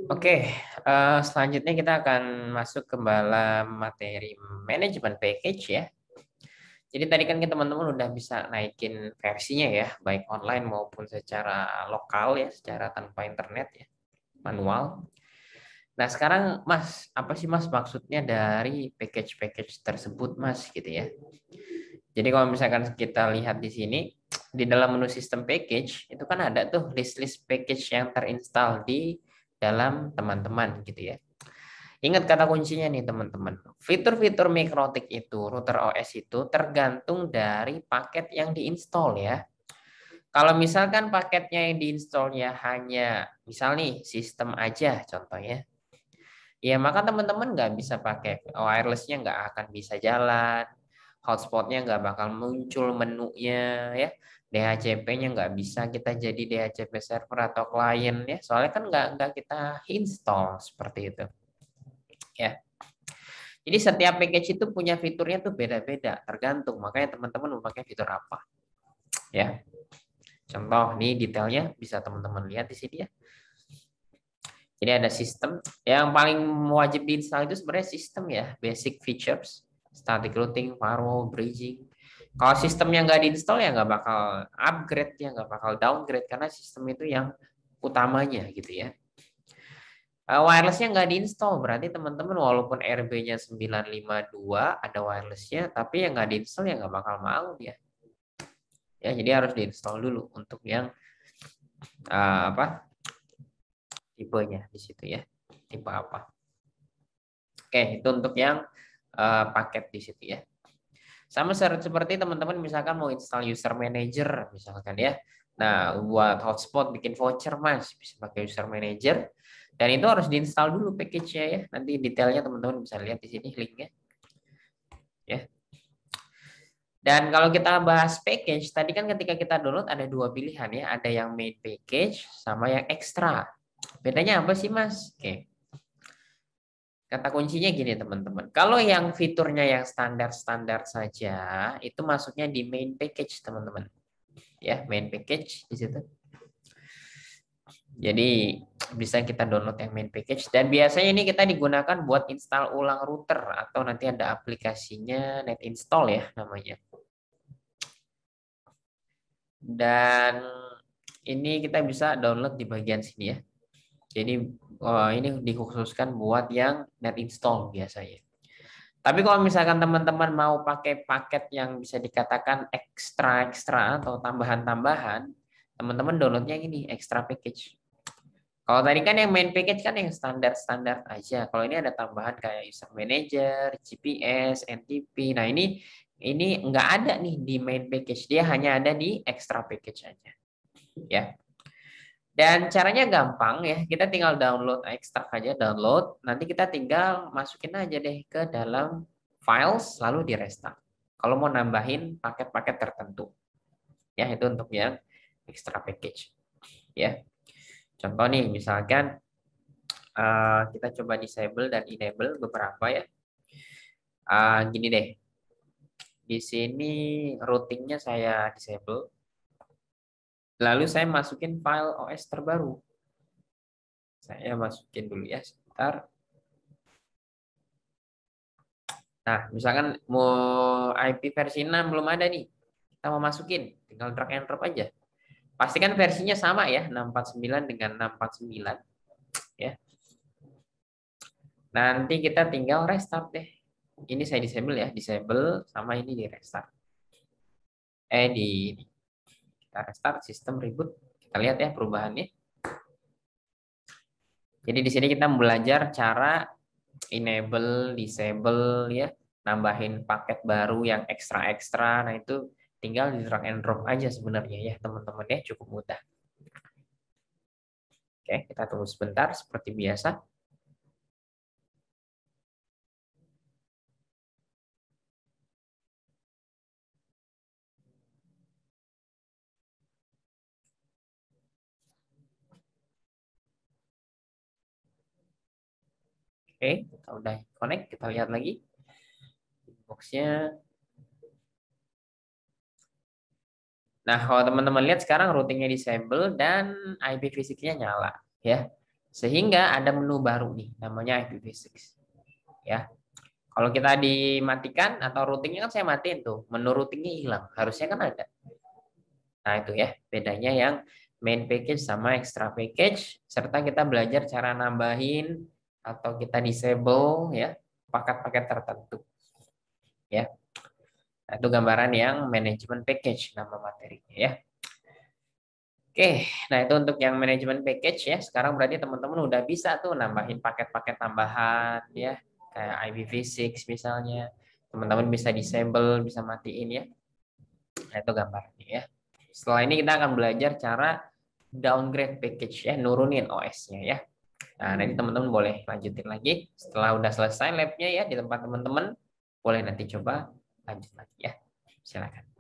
Oke, selanjutnya kita akan masuk ke dalam materi manajemen package ya. Jadi tadi kan teman-teman udah bisa naikin versinya ya, baik online maupun secara lokal ya, secara tanpa internet ya, manual. Nah sekarang Mas, apa sih Mas maksudnya dari package-package tersebut Mas gitu ya? Jadi kalau misalkan kita lihat di sini, di dalam menu sistem package, itu kan ada tuh list-list package yang terinstall di dalam teman-teman gitu ya. Ingat kata kuncinya nih teman-teman. Fitur-fitur mikrotik itu, router OS itu tergantung dari paket yang diinstal ya. Kalau misalkan paketnya yang diinstalnya hanya, misal nih sistem aja contohnya, ya maka teman-teman nggak bisa pakai wirelessnya, nggak akan bisa jalan, hotspotnya nggak bakal muncul menunya ya, DHCP-nya nggak bisa kita jadi DHCP server atau klien ya, soalnya kan nggak kita install seperti itu ya. Jadi setiap package itu punya fiturnya tuh beda-beda, tergantung. Makanya teman-teman memakai fitur apa, ya. Contoh nih detailnya bisa teman-teman lihat di sini ya. Jadi ada sistem yang paling wajib diinstal itu sebenarnya sistem ya, basic features, static routing, firewall, bridging. Kalau sistemnya nggak diinstal ya nggak bakal upgrade ya, nggak bakal downgrade karena sistem itu yang utamanya gitu ya. Wirelessnya nggak diinstal, berarti teman-teman walaupun RB-nya 952 ada wirelessnya, tapi yang nggak diinstal ya nggak bakal mau dia. Ya, jadi harus diinstal dulu untuk yang apa tipenya di situ ya, tipe apa. Oke, itu untuk yang paket di situ ya. Sama seperti teman-teman misalkan mau install user manager misalkan ya. Nah, buat hotspot bikin voucher Mas, bisa pakai user manager. Dan itu harus diinstal dulu package-nya ya. Nanti detailnya teman-teman bisa lihat di sini linknya ya. Dan kalau kita bahas package, tadi kan ketika kita download ada dua pilihan ya, ada yang main package sama yang ekstra. Bedanya apa sih Mas? Oke, kata kuncinya gini teman-teman. Kalau yang fiturnya yang standar-standar saja, itu masuknya di main package teman-teman. Ya, main package di situ. Jadi bisa kita download yang main package dan biasanya ini kita digunakan buat install ulang router atau nanti ada aplikasinya net install ya namanya. Dan ini kita bisa download di bagian sini ya. Jadi ini dikhususkan buat yang net install biasanya. Tapi kalau misalkan teman-teman mau pakai paket yang bisa dikatakan ekstra-ekstra atau tambahan-tambahan, teman-teman downloadnya ini extra package. Kalau tadi kan yang main package kan yang standar-standar aja. Kalau ini ada tambahan kayak user manager, GPS, NTP. Nah ini nggak ada nih di main package. Dia hanya ada di extra package aja. Ya. Dan caranya gampang ya, kita tinggal download ekstrak aja, download. Nanti kita tinggal masukin aja deh ke dalam files, lalu di restart. Kalau mau nambahin paket-paket tertentu. Ya, itu untuk yang extra package. Ya, contoh nih, misalkan kita coba disable dan enable beberapa ya. Gini deh, di sini routingnya saya disable. Lalu saya masukin file OS terbaru. Saya masukin dulu ya, sebentar. Nah, misalkan mau IP versi 6 belum ada nih. Kita mau masukin, tinggal drag and drop aja. Pastikan versinya sama ya, 649 dengan 649 ya. Nanti kita tinggal restart deh. Ini saya disable ya, disable sama ini di restart. Kita restart sistem reboot. Kita lihat ya perubahannya. Jadi di sini kita belajar cara enable, disable ya, nambahin paket baru yang ekstra-ekstra. Nah, itu tinggal di drag and drop aja sebenarnya ya, teman-teman ya, cukup mudah. Oke, kita tunggu sebentar seperti biasa. Oke, kita udah connect, kita lihat lagi boxnya. Nah, kalau teman-teman lihat sekarang routingnya disable dan IP fisiknya nyala ya. Sehingga ada menu baru nih, namanya IPv6. Ya, kalau kita dimatikan atau routingnya kan saya matiin tuh, menu routingnya hilang. Harusnya kan ada. Nah itu ya, bedanya yang main package sama extra package, serta kita belajar cara nambahin atau kita disable ya paket-paket tertentu. Ya, nah, itu gambaran yang manajemen package nama materinya ya. Oke, nah itu untuk yang manajemen package ya. Sekarang berarti teman-teman udah bisa tuh nambahin paket-paket tambahan ya, kayak IPv6 misalnya. Teman-teman bisa disable, bisa matiin ya. Nah, itu gambarnya ya. Setelah ini kita akan belajar cara downgrade package ya, nurunin OS-nya ya. Nah, nanti teman-teman boleh lanjutin lagi. Setelah udah selesai labnya ya di tempat teman-teman, boleh nanti coba lanjut lagi ya. Silakan.